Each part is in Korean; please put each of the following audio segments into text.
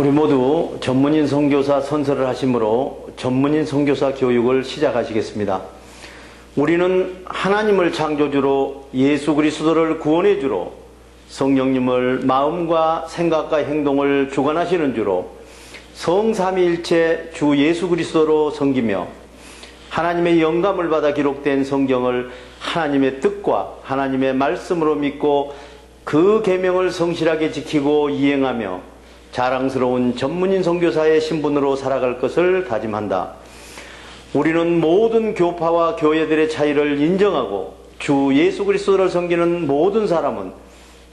우리 모두 전문인 선교사 선서를 하심으로 전문인 선교사 교육을 시작하시겠습니다. 우리는 하나님을 창조주로 예수 그리스도를 구원해주로 성령님을 마음과 생각과 행동을 주관하시는 주로 성삼위일체 주 예수 그리스도로 섬기며 하나님의 영감을 받아 기록된 성경을 하나님의 뜻과 하나님의 말씀으로 믿고 그 계명을 성실하게 지키고 이행하며 자랑스러운 전문인 선교사의 신분으로 살아갈 것을 다짐한다. 우리는 모든 교파와 교회들의 차이를 인정하고 주 예수 그리스도를 섬기는 모든 사람은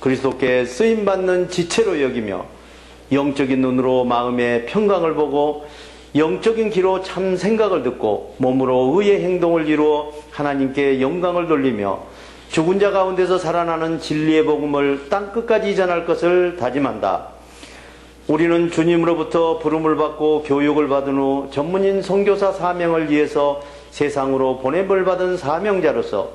그리스도께 쓰임받는 지체로 여기며 영적인 눈으로 마음의 평강을 보고 영적인 귀로 참 생각을 듣고 몸으로 의의 행동을 이루어 하나님께 영광을 돌리며 죽은 자 가운데서 살아나는 진리의 복음을 땅끝까지 전할 것을 다짐한다. 우리는 주님으로부터 부름을 받고 교육을 받은 후 전문인 선교사 사명을 위해서 세상으로 보냄을 받은 사명자로서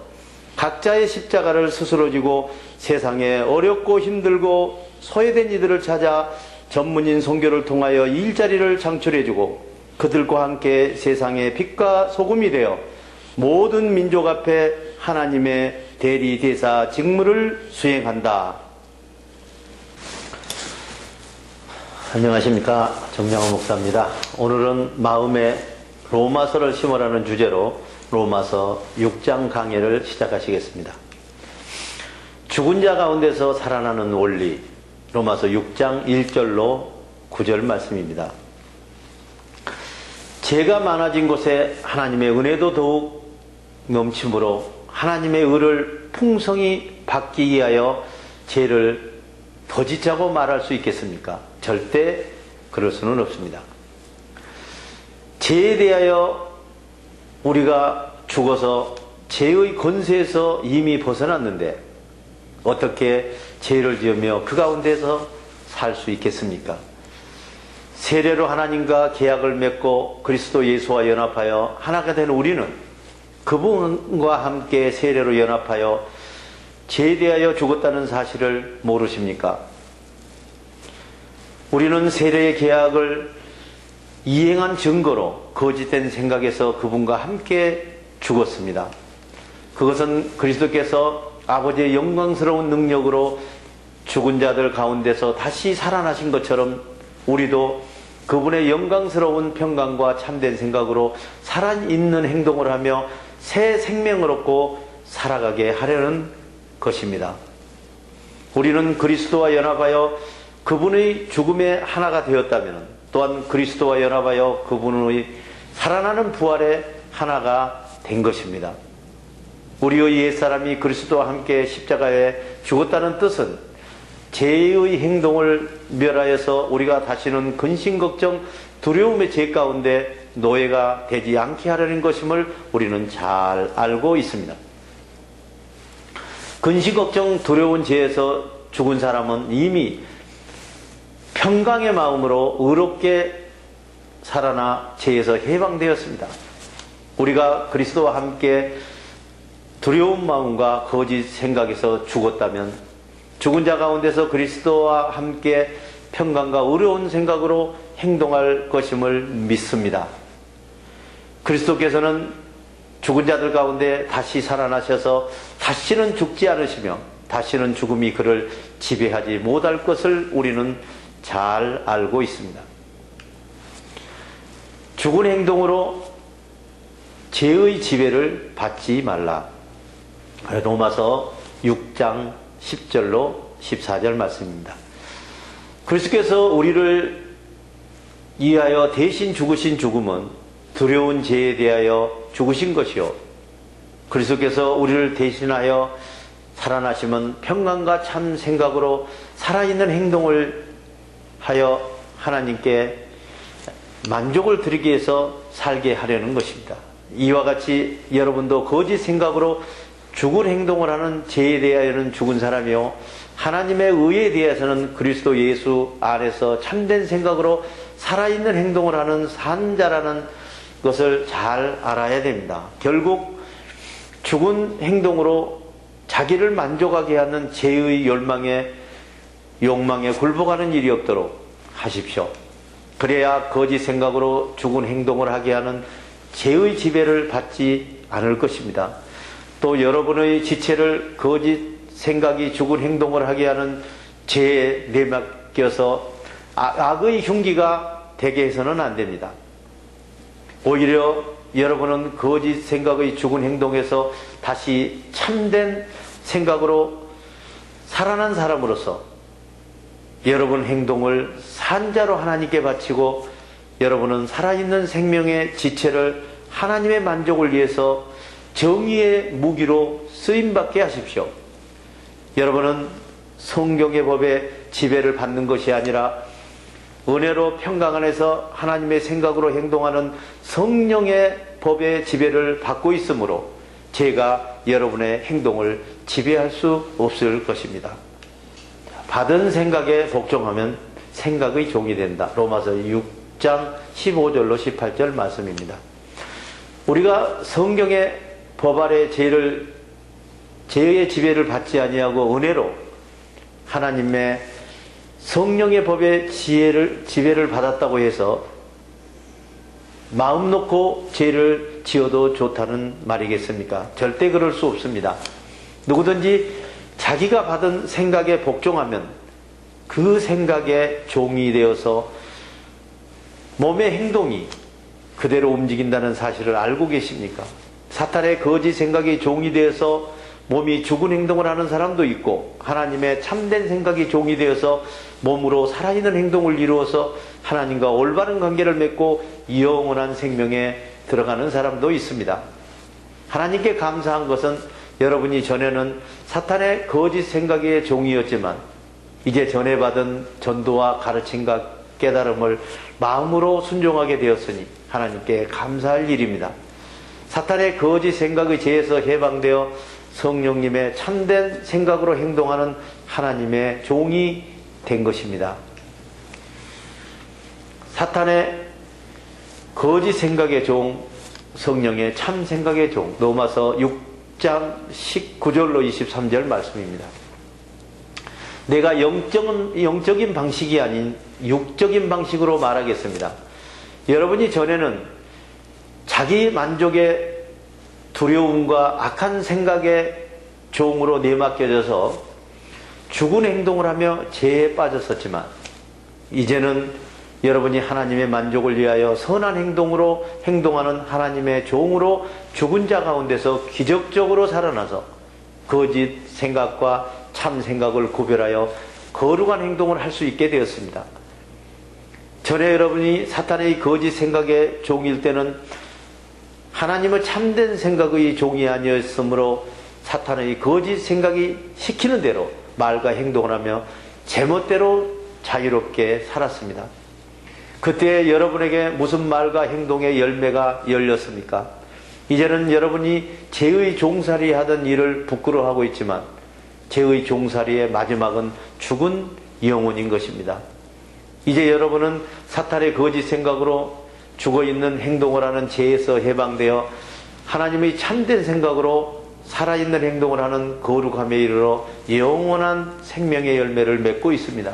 각자의 십자가를 스스로 지고 세상에 어렵고 힘들고 소외된 이들을 찾아 전문인 선교를 통하여 일자리를 창출해주고 그들과 함께 세상의 빛과 소금이 되어 모든 민족 앞에 하나님의 대리대사 직무를 수행한다. 안녕하십니까, 정명호 목사입니다. 오늘은 마음에 로마서를 심으라는 주제로 로마서 6장 강해를 시작하시겠습니다. 죽은 자 가운데서 살아나는 원리, 로마서 6장 1절로 9절 말씀입니다. 죄가 많아진 곳에 하나님의 은혜도 더욱 넘침으로 하나님의 의를 풍성히 받기 위하여 죄를 거짓하고 말할 수 있겠습니까? 절대 그럴 수는 없습니다. 죄에 대하여 우리가 죽어서 죄의 권세에서 이미 벗어났는데 어떻게 죄를 지으며 그 가운데서 살 수 있겠습니까? 세례로 하나님과 계약을 맺고 그리스도 예수와 연합하여 하나가 된 우리는 그분과 함께 세례로 연합하여 죄에 대하여 죽었다는 사실을 모르십니까? 우리는 세례의 계약을 이행한 증거로 거짓된 생각에서 그분과 함께 죽었습니다. 그것은 그리스도께서 아버지의 영광스러운 능력으로 죽은 자들 가운데서 다시 살아나신 것처럼 우리도 그분의 영광스러운 평강과 참된 생각으로 살아있는 행동을 하며 새 생명을 얻고 살아가게 하려는 것입니다. 우리는 그리스도와 연합하여 그분의 죽음에 하나가 되었다면 또한 그리스도와 연합하여 그분의 살아나는 부활에 하나가 된 것입니다. 우리의 옛사람이 그리스도와 함께 십자가에 죽었다는 뜻은 죄의 행동을 멸하여서 우리가 다시는 근심, 걱정, 두려움의 죄 가운데 노예가 되지 않게 하려는 것임을 우리는 잘 알고 있습니다. 근심, 걱정, 두려운 죄에서 죽은 사람은 이미 평강의 마음으로 의롭게 살아나 죄에서 해방되었습니다. 우리가 그리스도와 함께 두려운 마음과 거짓 생각에서 죽었다면 죽은 자 가운데서 그리스도와 함께 평강과 의로운 생각으로 행동할 것임을 믿습니다. 그리스도께서는 죽은 자들 가운데 다시 살아나셔서 다시는 죽지 않으시며 다시는 죽음이 그를 지배하지 못할 것을 우리는 잘 알고 있습니다. 죽은 행동으로 죄의 지배를 받지 말라. 로마서 6장 10절로 14절 말씀입니다. 그리스도께서 우리를 위하여 대신 죽으신 죽음은 두려운 죄에 대하여 죽으신 것이요 그리스도께서 우리를 대신하여 살아나심은 평강과 참 생각으로 살아있는 행동을 하여 하나님께 만족을 드리기 위해서 살게 하려는 것입니다. 이와 같이 여러분도 거짓 생각으로 죽을 행동을 하는 죄에 대하여는 죽은 사람이요 하나님의 의에 대해서는 그리스도 예수 안에서 참된 생각으로 살아있는 행동을 하는 산 자라는 것을 잘 알아야 됩니다. 결국 죽은 행동으로 자기를 만족하게 하는 죄의 욕망에 굴복하는 일이 없도록 하십시오. 그래야 거짓 생각으로 죽은 행동을 하게 하는 죄의 지배를 받지 않을 것입니다. 또 여러분의 지체를 거짓 생각이 죽은 행동을 하게 하는 죄에 내맡겨서 악의 흉기가 되게 해서는 안 됩니다. 오히려 여러분은 거짓 생각의 죽은 행동에서 다시 참된 생각으로 살아난 사람으로서 여러분 행동을 산자로 하나님께 바치고 여러분은 살아있는 생명의 지체를 하나님의 만족을 위해서 정의의 무기로 쓰임받게 하십시오. 여러분은 성경의 법에 지배를 받는 것이 아니라 은혜로 평강 안에서 하나님의 생각으로 행동하는 성령의 법의 지배를 받고 있으므로 죄가 여러분의 행동을 지배할 수 없을 것입니다. 받은 생각에 복종하면 생각의 종이 된다. 로마서 6장 15절로 18절 말씀입니다. 우리가 성경의 법 아래 죄의 지배를 받지 아니하고 은혜로 하나님의 성령의 법의 지배를 받았다고 해서 마음 놓고 죄를 지어도 좋다는 말이겠습니까? 절대 그럴 수 없습니다. 누구든지 자기가 받은 생각에 복종하면 그 생각의 종이 되어서 몸의 행동이 그대로 움직인다는 사실을 알고 계십니까? 사탄의 거짓 생각이 종이 되어서 몸이 죽은 행동을 하는 사람도 있고 하나님의 참된 생각이 종이 되어서 몸으로 살아있는 행동을 이루어서 하나님과 올바른 관계를 맺고 영원한 생명에 들어가는 사람도 있습니다. 하나님께 감사한 것은 여러분이 전에는 사탄의 거짓 생각의 종이었지만 이제 전해받은 전도와 가르침과 깨달음을 마음으로 순종하게 되었으니 하나님께 감사할 일입니다. 사탄의 거짓 생각의 죄에서 해방되어 성령님의 참된 생각으로 행동하는 하나님의 종이 된 것입니다. 사탄의 거짓 생각의 종, 성령의 참 생각의 종, 로마서 6장 19절로 23절 말씀입니다. 내가 영적인 방식이 아닌 육적인 방식으로 말하겠습니다. 여러분이 전에는 자기 만족의 두려움과 악한 생각의 종으로 내맡겨져서 죽은 행동을 하며 죄에 빠졌었지만 이제는 여러분이 하나님의 만족을 위하여 선한 행동으로 행동하는 하나님의 종으로 죽은 자 가운데서 기적적으로 살아나서 거짓 생각과 참 생각을 구별하여 거룩한 행동을 할 수 있게 되었습니다. 전에 여러분이 사탄의 거짓 생각의 종일 때는 하나님의 참된 생각의 종이 아니었으므로 사탄의 거짓 생각이 시키는 대로 말과 행동을 하며 제멋대로 자유롭게 살았습니다. 그때 여러분에게 무슨 말과 행동의 열매가 열렸습니까? 이제는 여러분이 죄의 종살이 하던 일을 부끄러워하고 있지만 죄의 종살이의 마지막은 죽은 영혼인 것입니다. 이제 여러분은 사탄의 거짓 생각으로 죽어있는 행동을 하는 죄에서 해방되어 하나님의 참된 생각으로 살아있는 행동을 하는 거룩함에 이르러 영원한 생명의 열매를 맺고 있습니다.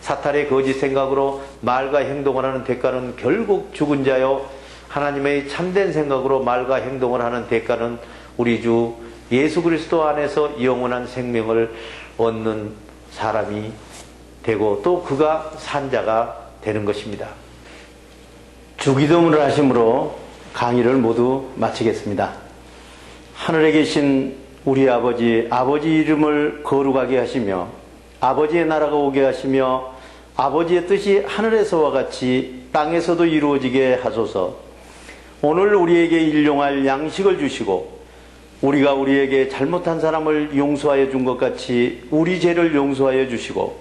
사탄의 거짓 생각으로 말과 행동을 하는 대가는 결국 죽은 자요, 하나님의 참된 생각으로 말과 행동을 하는 대가는 우리 주 예수 그리스도 안에서 영원한 생명을 얻는 사람이 되고 또 그가 산 자가 되는 것입니다. 주기도문을 하심으로 강의를 모두 마치겠습니다. 하늘에 계신 우리 아버지 이름을 거룩하게 하시며 아버지의 나라가 오게 하시며 아버지의 뜻이 하늘에서와 같이 땅에서도 이루어지게 하소서. 오늘 우리에게 일용할 양식을 주시고 우리가 우리에게 잘못한 사람을 용서하여 준 것 같이 우리 죄를 용서하여 주시고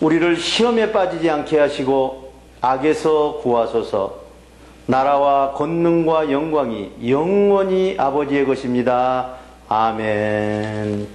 우리를 시험에 빠지지 않게 하시고 악에서 구하소서. 나라와 권능과 영광이 영원히 아버지의 것입니다. 아멘.